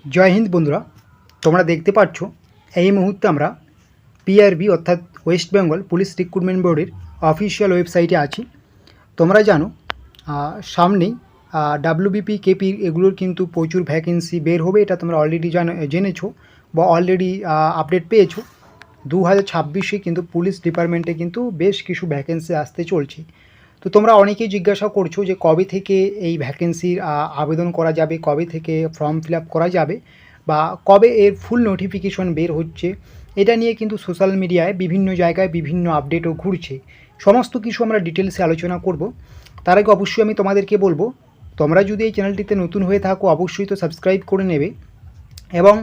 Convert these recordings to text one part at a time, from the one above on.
জয় হিন্দ বন্ধুরা, তোমরা দেখতে পাচ্ছ এই মুহূর্তে আমরা পিআরবি অর্থাৎ ওয়েস্ট বেঙ্গল পুলিশ রিক্রুটমেন্ট বোর্ডের অফিসিয়াল ওয়েবসাইটে আছি। তোমরা জানো সামনেই ডাব্লিউবিপি কেপির এগুলোর কিন্তু প্রচুর ভ্যাকেন্সি বের হবে, এটা তোমরা অলরেডি জেনেছো বা অলরেডি আপডেট পেয়েছো। 2026-এ কিন্তু পুলিশ ডিপার্টমেন্টে কিন্তু বেশ কিছু ভ্যাকেন্সি আসতে চলছে। তো তোমরা অনেকেই জিজ্ঞাসা করছো যে কবে থেকে এই ভ্যাকেন্সির আবেদন করা যাবে, কবে থেকে ফর্ম ফিল আপ করা যাবে বা কবে এর ফুল নোটিফিকেশন বের হচ্ছে। এটা নিয়ে কিন্তু সোশ্যাল মিডিয়ায় বিভিন্ন জায়গায় বিভিন্ন আপডেটও ঘুরছে। সমস্ত কিছু আমরা ডিটেলসে আলোচনা করব। তার আগে অবশ্যই আমি তোমাদেরকে বলবো, তোমরা যদি এই চ্যানেলটিতে নতুন হয়ে থাকো অবশ্যই তো সাবস্ক্রাইব করে নেবে। এবং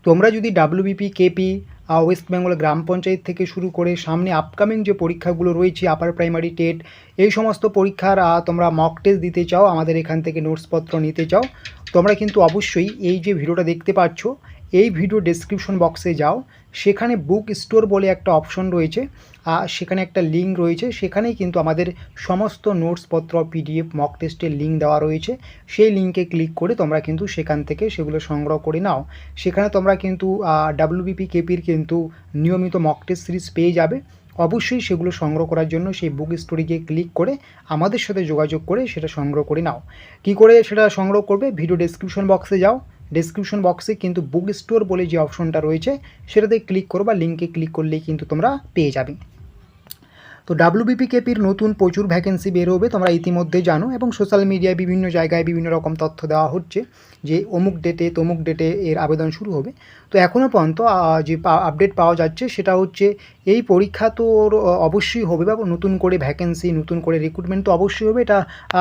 তোমরা যদি ডাব্লিউবিপি কেপি ওয়েস্ট বেঙ্গল গ্রাম পঞ্চায়েত থেকে শুরু করে সামনে আপকামিং যে পরীক্ষাগুলো রয়েছে আপার প্রাইমারি টেট, এই সমস্ত পরীক্ষার তোমরা মক টেস্ট দিতে চাও, আমাদের এখান থেকে নোটসপত্র নিতে চাও, তোমরা কিন্তু অবশ্যই এই যে ভিডিওটা দেখতে পাচ্ছ এই ভিডিও ডেসক্রিপশন বক্সে যাও। সেখানে বুক স্টোর বলে একটা অপশন রয়েছে, সেখানে একটা লিঙ্ক রয়েছে, সেখানেই কিন্তু আমাদের সমস্ত নোটসপত্র পিডিএফ মক টেস্টের লিঙ্ক দেওয়া রয়েছে। সেই লিঙ্কে ক্লিক করে তোমরা কিন্তু সেখান থেকে সেগুলো সংগ্রহ করে নাও। সেখানে তোমরা কিন্তু ডাব্লিউবিপি কেপির কিন্তু নিয়মিত মক টেস্ট সিরিজ পেয়ে যাবে। অবশ্যই সেগুলো সংগ্রহ করার জন্য সেই বুক স্টোরে গিয়ে ক্লিক করে আমাদের সাথে যোগাযোগ করে সেটা সংগ্রহ করে নাও। কি করে সেটা সংগ্রহ করবে? ভিডিও ডেসক্রিপশন বক্সে যাও, ডেসক্রিপশন বক্সে কিন্তু বুক স্টোর বলে যে অপশনটা রয়েছে সেটাতে ক্লিক করো বা লিঙ্কে ক্লিক করলেই কিন্তু তোমরা পেয়ে যাবে। তো ডাব্লিউবিপি কেপির নতুন প্রচুর ভ্যাকেন্সি বের হবে, তোমরা ইতিমধ্যে জানো, এবং সোশ্যাল মিডিয়ায় বিভিন্ন জায়গায় বিভিন্ন রকম তথ্য দেওয়া হচ্ছে যে অমুক ডেটে তমুক ডেটে এর আবেদন শুরু হবে। তো এখনও পর্যন্ত যে আপডেট পাওয়া যাচ্ছে সেটা হচ্ছে এই পরীক্ষা তো অবশ্যই হবে, বা নতুন করে ভ্যাকেন্সি নতুন করে রিক্রুটমেন্ট তো অবশ্যই হবে, এটা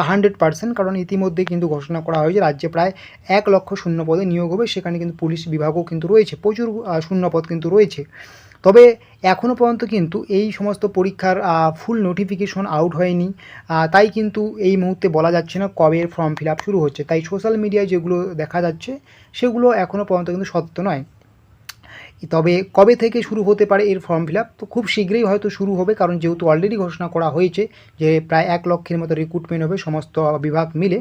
100%। কারণ ইতিমধ্যে কিন্তু ঘোষণা করা হয়েছে রাজ্যে প্রায় 1 লক্ষ শূন্য পদে নিয়োগ হবে, সেখানে কিন্তু পুলিশ বিভাগও কিন্তু রয়েছে, প্রচুর শূন্য পদ কিন্তু রয়েছে। তবে এখনও পর্যন্ত কিন্তু এই সমস্ত পরীক্ষার ফুল নোটিফিকেশন আউট হয়নি, তাই কিন্তু এই মুহূর্তে বলা যাচ্ছে না কবে এর ফর্ম ফিল আপ শুরু হচ্ছে। তাই সোশ্যাল মিডিয়ায় যেগুলো দেখা যাচ্ছে সেগুলো এখনও পর্যন্ত কিন্তু সত্য নয়। তবে কবে থেকে শুরু হতে পারে এর ফর্ম ফিল আপ? তো খুব শীঘ্রই হয়তো শুরু হবে, কারণ যেহেতু অলরেডি ঘোষণা করা হয়েছে যে প্রায় 1 লক্ষের মতো রিক্রুটমেন্ট হবে সমস্ত বিভাগ মিলে।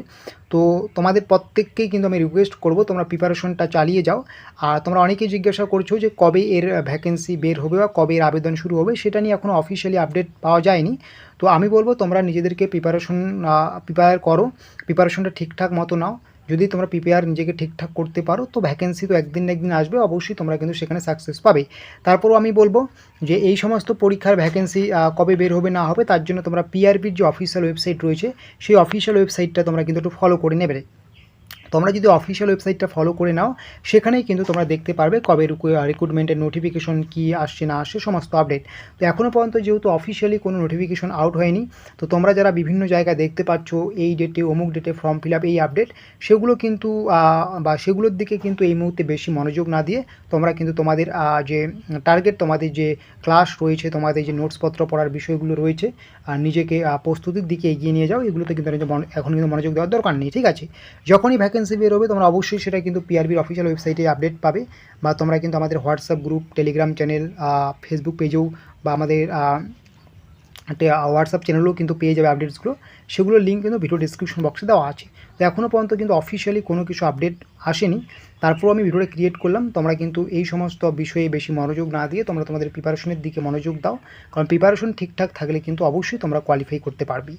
তো তোমাদের প্রত্যেককেই কিন্তু আমি রিকোয়েস্ট করব তোমরা প্রিপারেশনটা চালিয়ে যাও। আর তোমরা অনেকেই জিজ্ঞাসা করছো যে কবে এর ভ্যাকেন্সি বের হবে বা কবে এর আবেদন শুরু হবে, সেটা নিয়ে এখনও অফিসিয়ালি আপডেট পাওয়া যায়নি। তো আমি বলবো তোমরা নিজেদেরকে প্রিপেয়ার করো, প্রিপারেশনটা ঠিকঠাক মতো নাও। যদি তোমরা নিজেকে ঠিকঠাক করতে পারো তো ভ্যাকেন্সি তো একদিন না একদিন আসবে, অবশ্যই তোমরা কিন্তু সেখানে সাকসেস পাবে। তারপরও আমি বলবো যে এই সমস্ত পরীক্ষার ভ্যাকেন্সি কবে বের হবে না হবে তার জন্য তোমরা পিআরবির যে অফিসিয়াল ওয়েবসাইট রয়েছে সেই অফিসিয়াল ওয়েবসাইটটা তোমরা কিন্তু একটু ফলো করে নেবে। তোমরা যদি অফিসিয়াল ওয়েবসাইটটা ফলো করে নাও সেখানেই কিন্তু তোমরা দেখতে পারবে কবে রিক্রুটমেন্টের নোটিফিকেশন কী আসছে না আসছে সমস্ত আপডেট। তো এখনও পর্যন্ত যেহেতু অফিসিয়ালি কোনো নোটিফিকেশন আউট হয়নি, তো তোমরা যারা বিভিন্ন জায়গায় দেখতে পাচ্ছ এই ডেটে অমুক ডেটে ফর্ম ফিল আপ এই আপডেট, সেগুলো কিন্তু বা সেগুলোর দিকে কিন্তু এই মুহূর্তে বেশি মনোযোগ না দিয়ে তোমরা কিন্তু তোমাদের যে টার্গেট, তোমাদের যে ক্লাস রয়েছে, তোমাদের যে নোটসপত্র পড়ার বিষয়গুলো রয়েছে আর নিজেকে প্রস্তুতির দিকে এগিয়ে নিয়ে যাও। এগুলোতে কিন্তু এখন কিন্তু মনোযোগ দেওয়ার দরকার নেই, ঠিক আছে? যখনই ভ্যাকেন্সি বের হবে তোমরা অবশ্যই সেটা কিন্তু পিআরবির অফিসিয়াল ওয়েবসাইটে আপডেট পাবে, বা তোমরা কিন্তু আমাদের WhatsApp group, Telegram channel, Facebook পেজেও বা আমাদের হোয়াটসঅ্যাপ চ্যানেলেও কিন্তু পেয়ে যাবে আপডেটসগুলো। সেগুলোর লিঙ্ক কিন্তু ভিডিও ডিসক্রিপশন বক্সে দেওয়া আছে। তো এখনও পর্যন্ত কিন্তু অফিসিয়ালি কোনো কিছু আপডেট আসেনি, তারপরও আমি ভিডিওটা ক্রিয়েট করলাম। তোমরা কিন্তু এই সমস্ত বিষয়ে বেশি মনোযোগ না দিয়ে তোমরা তোমাদের প্রিপারেশনের দিকে মনোযোগ দাও, কারণ প্রিপারেশন ঠিকঠাক থাকলে কিন্তু অবশ্যই তোমরা কোয়ালিফাই করতে পারবে।